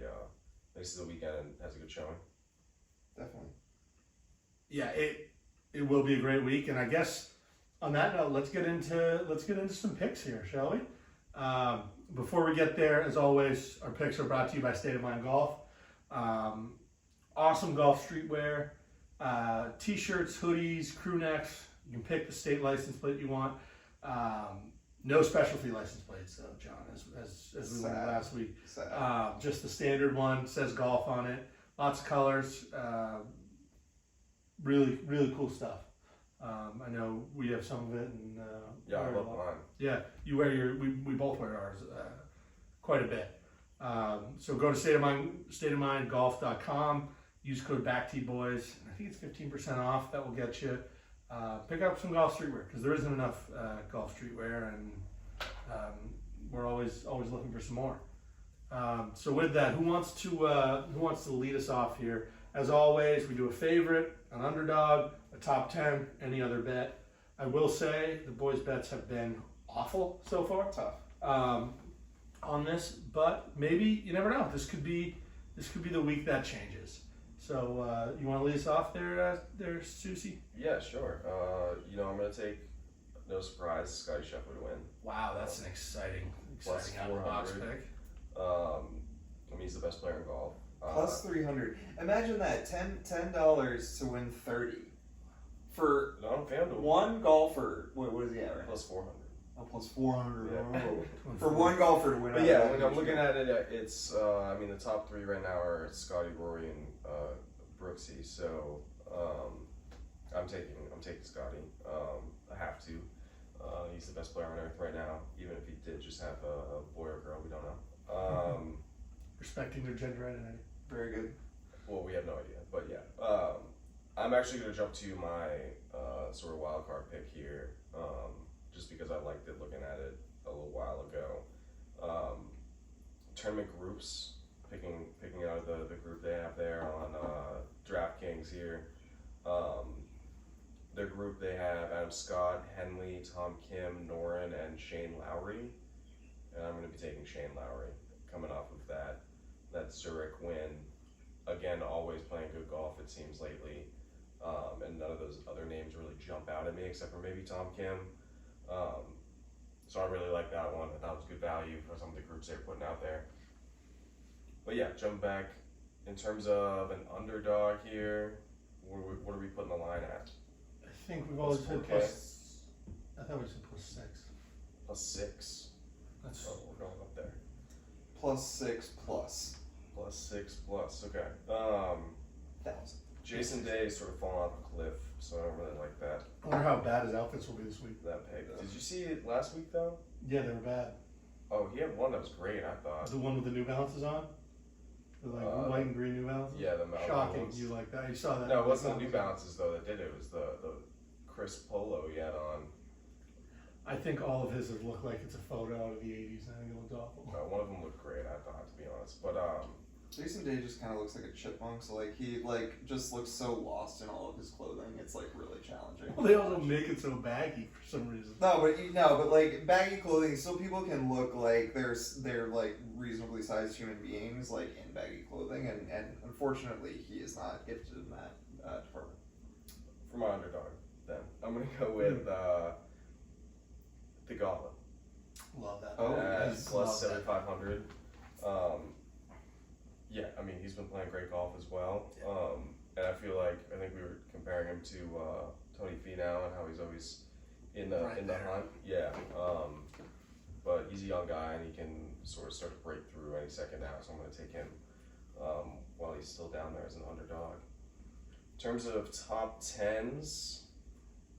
makes it the weekend and has a good showing. Definitely. Yeah, it will be a great week, and I guess on that note, let's get into some picks here, shall we? Before we get there, as always, our picks are brought to you by State of Mind Golf. Awesome golf streetwear, t-shirts, hoodies, crew necks. You can pick the state license plate you want. No specialty license plates, though, John, as we learned last week. Just the standard one, says golf on it. Lots of colors. Really, really cool stuff. I know we have some of it, and Yeah, I love mine. yeah, you wear we both wear ours quite a bit. So go to stateofmindgolf.com. Use code BACKTBoys. I think it's 15% off. That will get you. Pick up some golf streetwear, because there isn't enough golf streetwear, and we're always looking for some more. So with that, who wants to lead us off here? As always, we do a favorite, an underdog, a top 10, any other bet. I will say the boys' bets have been awful so far. Tough. On this, but maybe, you never know. This could be the week that changes. So you want to lead us off there, Susie? Yeah, sure. I'm going to take, no surprise, Scotty Scheffler to win. Wow, that's an exciting Plus out of the box 400. pick. He's the best player in golf. Plus 300. Imagine that, $10 to win 30 for On FanDuel. one golfer. What is he at right now? Plus 400. Oh, plus 400. Yeah. Oh. For one golfer to win. But out yeah, of when that I'm looking huge at it, it's the top 3 right now are Scotty, Rory, and Brooksy. So I'm taking Scotty. I have to. He's the best player on earth right now. Even if he did just have a boy or girl, we don't know. Respecting their gender identity. Very good. Well, we have no idea, but yeah. I'm actually going to jump to my sort of wild card pick here, just because I liked it looking at it a little while ago. Tournament groups, picking out of the group they have there on DraftKings here. Their group, they have Adam Scott, Henley, Tom Kim, Noren, and Shane Lowry. And I'm going to be taking Shane Lowry, coming off of that Zurich win. Again, always playing good golf, it seems, lately. And none of those other names really jump out at me, except for maybe Tom Kim. So I really like that one. I thought it was good value for some of the groups they're putting out there. But yeah, jump back. In terms of an underdog here, what are we putting the line at? I think we've always said plus. I thought we said plus 6. Plus 6. That's We're going up there. Plus 6 plus. Plus 6 plus. Okay. 1,000. Jason Day is sort of falling off a cliff, so I don't really like that. I wonder how bad his outfits will be this week. That pick. Did you see it last week though? Yeah, they were bad. Oh, he had one that was great, I thought. The one with the New Balances on? The white and green New Balances? Yeah, the Malibu Shocking, ones. you like that. You saw that. No, it wasn't the New Balances though that did it. It was the Chris Polo he had on. I think all of his have looked like it's a photo out of the 80s. I think it looked awful. One of them looked great, I thought, to be honest. But Jason Day just kind of looks like a chipmunk, so like he just looks so lost in all of his clothing. It's like really challenging. Well, they also make it so baggy for some reason. But like baggy clothing, so people can look like they're like reasonably sized human beings like in baggy clothing, and unfortunately he is not gifted in that department. For my underdog, then I'm gonna go with the Gauntlet. Love that. Oh, At yes. plus Love that. 7,500. Yeah, I mean he's been playing great golf as well. And I think we were comparing him to Tony Finau and how he's always in the hunt. Yeah. But he's a young guy and he can sort of start to break through any second now. So I'm going to take him while he's still down there as an underdog. In terms of top 10s,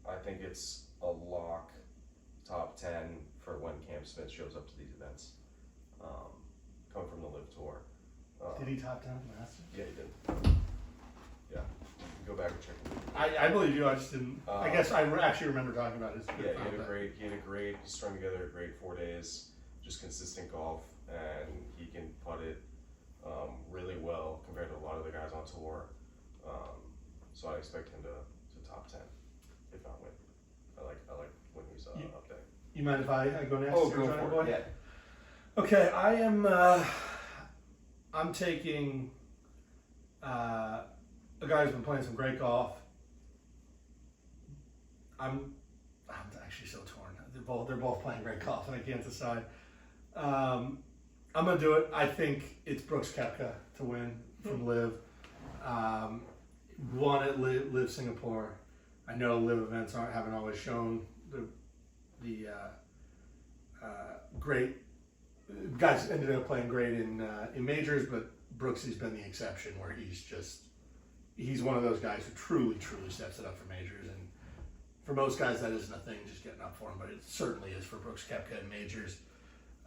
I think it's a lock top 10 for when Cam Smith shows up to these events. Coming from the Live Tour. Did he top 10 Masters? Yeah, he did. Yeah, go back and check it. I believe you. I just didn't. I guess I actually remember talking about his. Yeah, he strung together a great 4 days, just consistent golf, and he can putt it really well compared to a lot of the guys on tour. So I expect him to top 10, if not win. I like when he's up there. You mind if I go next? Oh, go for it. Yeah. Okay, I am. I'm taking a guy who's been playing some great golf. I'm actually so torn. They're both playing great golf, and I can't decide. I'm gonna do it. I think it's Brooks Koepka to win from Live. Won at Live Singapore. I know Live events haven't always shown the great. Guys ended up playing great in majors, but Brooksy's been the exception where he's one of those guys who truly steps it up for majors, and for most guys that isn't a thing just getting up for him, but it certainly is for Brooks Koepka in majors.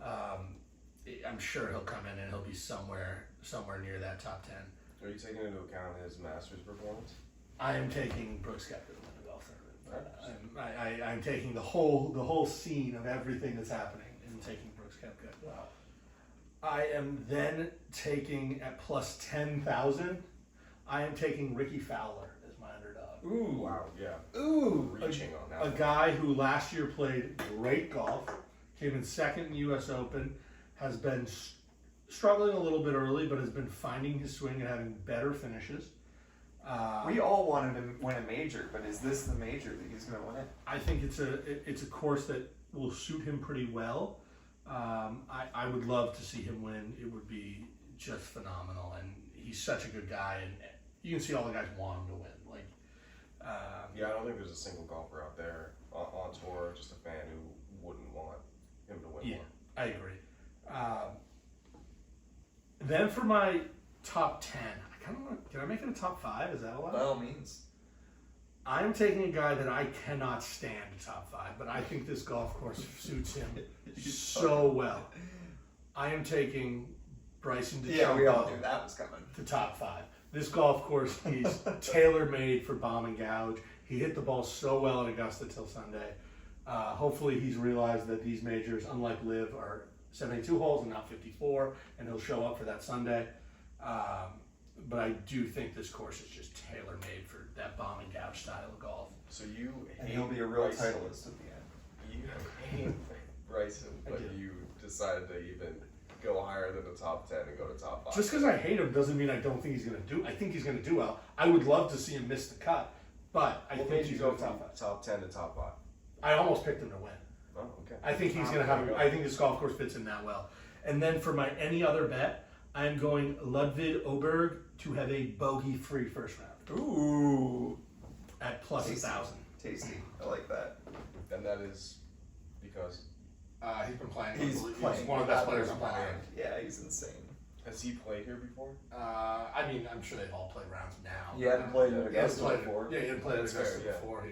I'm sure he'll come in and he'll be somewhere near that top 10. Are you taking into account his Masters performance? I am taking Brooks Koepka to win the golf tournament. I'm taking the whole scene of everything that's happening and taking Brooks Koepka. Wow. I am then taking at plus 10,000. I am taking Ricky Fowler as my underdog. Ooh. Wow, yeah. Ooh. Reaching on that A one. guy who last year played great golf, came in second in the U.S. Open, has been struggling a little bit early, but has been finding his swing and having better finishes. We all wanted him to win a major, but is this the major that he's going to win? I think it's a course that will suit him pretty well. I would love to see him win. It would be just phenomenal, and he's such a good guy, and you can see all the guys want him to win. Yeah, I don't think there's a single golfer out there on tour, just a fan who wouldn't want him to win more. I agree. Then for my top 10, I kind of want. Can I make it a top 5? Is that allowed? By all means. I'm taking a guy that I cannot stand top 5, but I think this golf course suits him so well. I am taking Bryson DeChambeau. Yeah, we all knew that was coming. To top 5. This golf course is tailor-made for bomb and gouge. He hit the ball so well at Augusta till Sunday. Hopefully he's realized that these majors, unlike Live, are 72 holes and not 54, and he'll show up for that Sunday. But I do think this course is just tailor-made for that bomb and gouge style of golf. So you And hate he'll be a real Bryson. titleist at the end. You hate Bryson, but do. you decided to even go higher than the top 10 and go to top 5. Just because I hate him doesn't mean I don't think he's going to do. I think he's going to do well. I would love to see him miss the cut, but I What think made you he's go going to from top 5. top 10 to top 5? I almost picked him to win. Oh, okay. I think he's going to have. I think this golf course fits him that well. And then for my any other bet, I'm going Ludwig Oberg to have a bogey-free first round Ooh. at plus Tasty. 1,000. Tasty. I like that. And that is because He's been playing. He's playing one of the best out players of on his planet. mind. Yeah, he's insane. has he played here before? I mean, I'm sure they've all played rounds now. He hadn't played Yeah, at He hasn't Augusta played before. Yeah, he hadn't played at That's Augusta fair, yeah. before.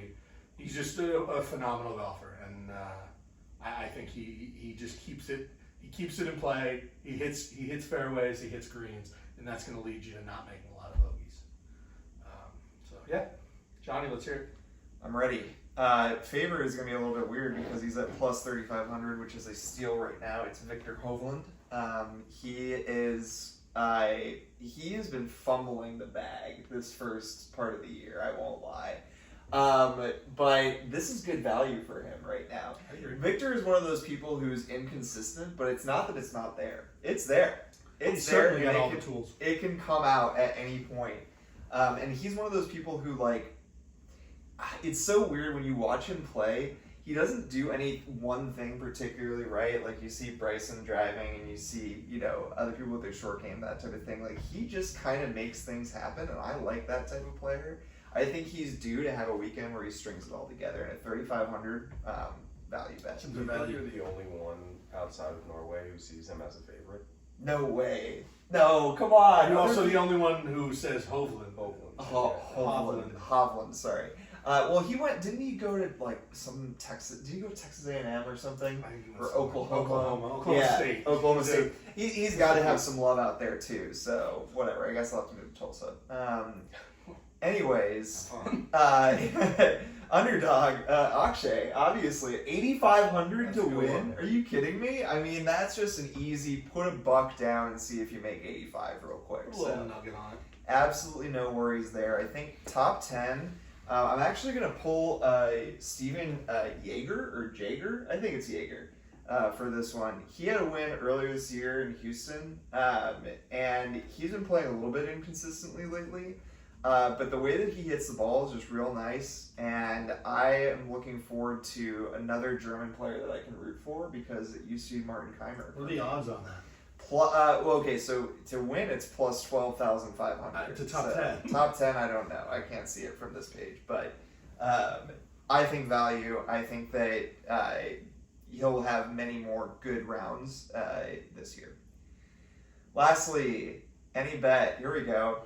He's just a phenomenal golfer, and I think he just keeps it. He keeps it in play. He hits fairways. He hits greens, and that's going to lead you to not making a lot of bogeys. So yeah, Johnny, let's hear it. I'm ready. Favorite is going to be a little bit weird because he's at plus 3,500, which is a steal right now. It's Victor Hovland. He is he has been fumbling the bag this first part of the year, I won't lie. But this is good value for him right now. Victor is one of those people who's inconsistent, but it's not that it's not there. It's there. It's there. Certainly got all the tools. It can come out at any point. And he's one of those people who, like, it's so weird when you watch him play. He doesn't do any one thing particularly right. Like, you see Bryson driving and you see, you know, other people with their short game, that type of thing. Like, he just kind of makes things happen, and I like that type of player. I think he's due to have a weekend where he strings it all together. And at 3,500 value bet. Do you think you're the only one outside of Norway who sees him as a favorite? No way. No, come on. You're also the only one who says Hovland. Hovland, sorry. Well, he went. Didn't he go to like some Texas? Did he go to Texas A&M or something? Or Oklahoma State. Oklahoma State. He's got to have some love out there too. So whatever. I guess I'll have to move to Tulsa. Anyways, underdog Akshay, obviously 8,500 to win. Are you kidding me? I mean, that's just an easy put a buck down and see if you make 85 real quick. A little nugget on it. Absolutely no worries there. I think top 10. I'm actually going to pull Steven Jaeger. I think it's Jaeger for this one. He had a win earlier this year in Houston, and he's been playing a little bit inconsistently lately. But the way that he hits the ball is just real nice, and I am looking forward to another German player that I can root for because it used to be Martin Keimer. What are the odds on that? So to win, it's plus 12,500. To top 10. Top 10, I don't know. I can't see it from this page, but I think value. I think that he'll have many more good rounds this year. Lastly, any bet. Here we go.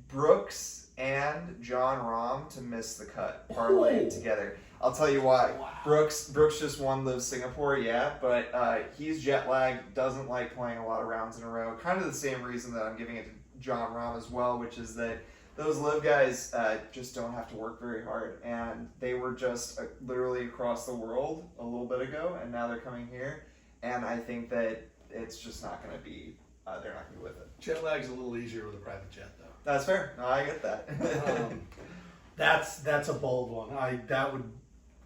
Brooks and John Rahm to miss the cut, parlayed together. I'll tell you why. Wow. Brooks just won the Singapore, yeah, but he's jet lagged, doesn't like playing a lot of rounds in a row. Kind of the same reason that I'm giving it to John Rahm as well, which is that those live guys just don't have to work very hard, and they were just literally across the world a little bit ago, and now they're coming here, and I think that it's just not going to be. They're not going to be with it. Jet lag's a little easier with a private jet, though. That's fair. No, I get that. That's a bold one.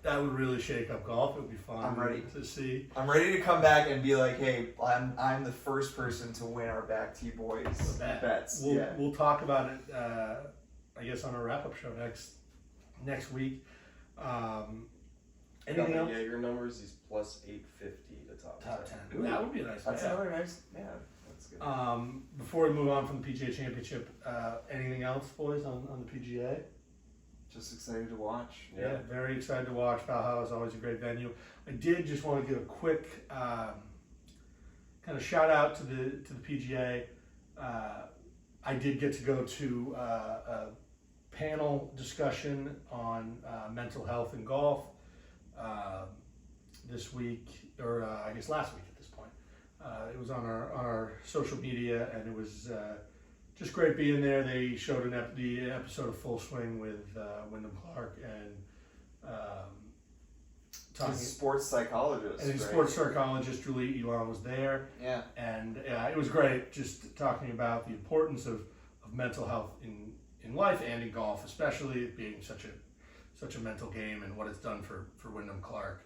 That would really shake up golf. It would be fun. I'm ready to see. I'm ready to come back and be like, hey, I'm the first person to win our Back Tee Boys bets. We'll talk about it. I guess on our wrap-up show next week. Anything else? Yeah, your numbers is plus 850 to top 10. Ooh, that would be a nice. That's another nice. Yeah. Good. Before we move on from the PGA Championship, anything else, boys, on the PGA? Just excited to watch. Yeah, very excited to watch. Valhalla is always a great venue. I did just want to give a quick kind of shout out to the PGA. I did get to go to a panel discussion on mental health in golf this week, or I guess last week at this point. It was on our social media, and it was just great being there. They showed the episode of Full Swing with Wyndham Clark and talking. He's a sports psychologist. And sports psychologist Julie Elon was there. Yeah. And it was great just talking about the importance of mental health in life and in golf, especially it being such a mental game, and what it's done for Wyndham Clark,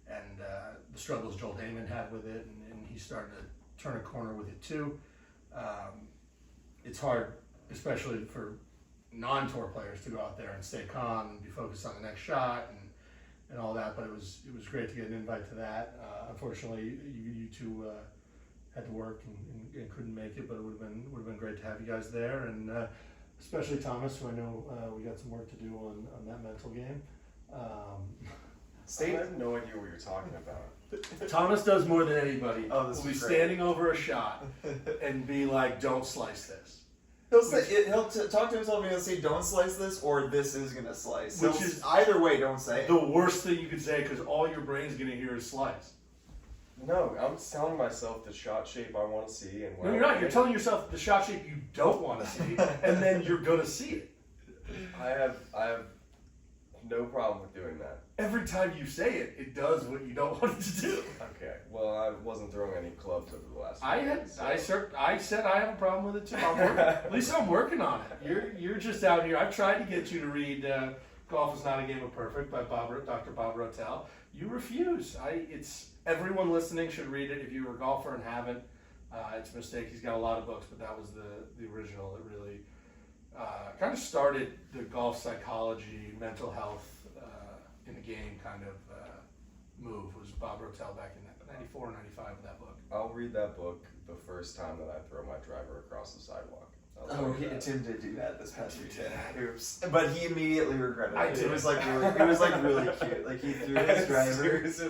and the struggles Joel Damon had with it, and he's starting to turn a corner with it too. It's hard, especially for non-tour players, to go out there and stay calm and be focused on the next shot and all that. But it was great to get an invite to that. Unfortunately, you two had to work and couldn't make it, but it would have been great to have you guys there, and especially Thomas, who I know we got some work to do on that mental game. I have no idea what you're talking about. Thomas does more than anybody. Oh, this will be is great. standing over a shot and be like, "Don't slice this." He'll talk to himself and he'll say, "Don't slice this," or "This is gonna slice." Which is either way, don't say it. The worst thing you could say, because all your brain's gonna hear is slice. No, I'm just telling myself the shot shape I want to see, and No, you're not. You're telling yourself the shot shape you don't want to see, and then you're gonna see it. I have No problem with doing that. Every time you say it, it does what you don't want it to do. Okay. Well, I wasn't throwing any clubs over the last. I said I have a problem with it too. At least I'm working on it. You're just out here. I've tried to get you to read "Golf Is Not a Game of Perfect" by Dr. Bob Rotel. You refuse. It's everyone listening should read it. If you're a golfer and haven't, it's a mistake. He's got a lot of books, but that was the original that really kind of started the golf psychology, mental health in the game kind of move. Was Bob Rotel back in 94 or 95 with that book. I'll read that book the first time that I throw my driver across the sidewalk. Tim did do that this past weekend. Oops. But he immediately regretted it. did. It was like really cute. Like he threw his driver because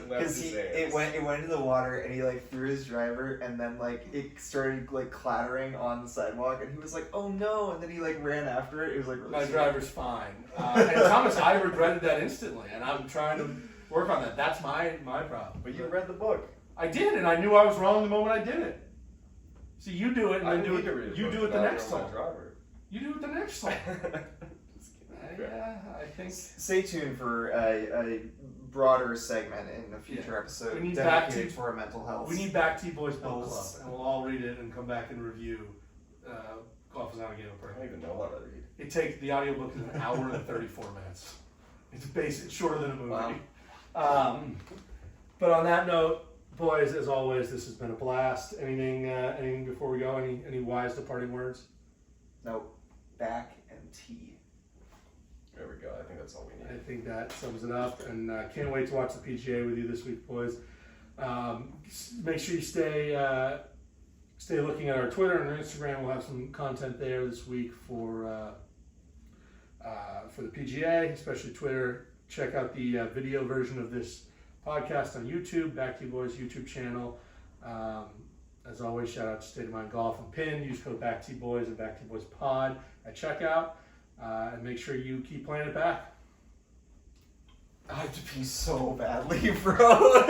it went into the water and he like threw his driver and then like it started like clattering on the sidewalk and he was like, oh no, and then he like ran after it. It was like really My sweet. driver's fine. And Thomas, I regretted that instantly, and I'm trying to work on that. That's my problem. But you read the book. I did, and I knew I was wrong the moment I did it. See, you do it, and I then don't need to read you book do it the about next my time. driver. You do it the next time. Just kidding. Yeah, I think Stay tuned for a broader segment in a future episode We need dedicated back to- for mental health. we need Back T Boys Book Club, Bills. and we'll all read it and come back and review Golf Is Not a Game of I don't Perfect. even know what I read. It takes the audiobook is an hour and 34 minutes. It's basic, shorter than a movie. Wow. But on that note, boys, as always, this has been a blast. Anything before we go? Any wise departing words? Nope. Back and tee. There we go. I think that's all we I need. think that sums it up, and can't wait to watch the PGA with you this week, boys. Make sure you stay looking at our Twitter and our Instagram. We'll have some content there this week for the PGA, especially Twitter. Check out the video version of this podcast on YouTube, Back to You Boys YouTube channel. As always, shout out to State of Mind Golf and Pin. Use code Back to You Boys and Back to You Boys Pod at checkout, and make sure you keep playing it back. I have to pee so badly, bro.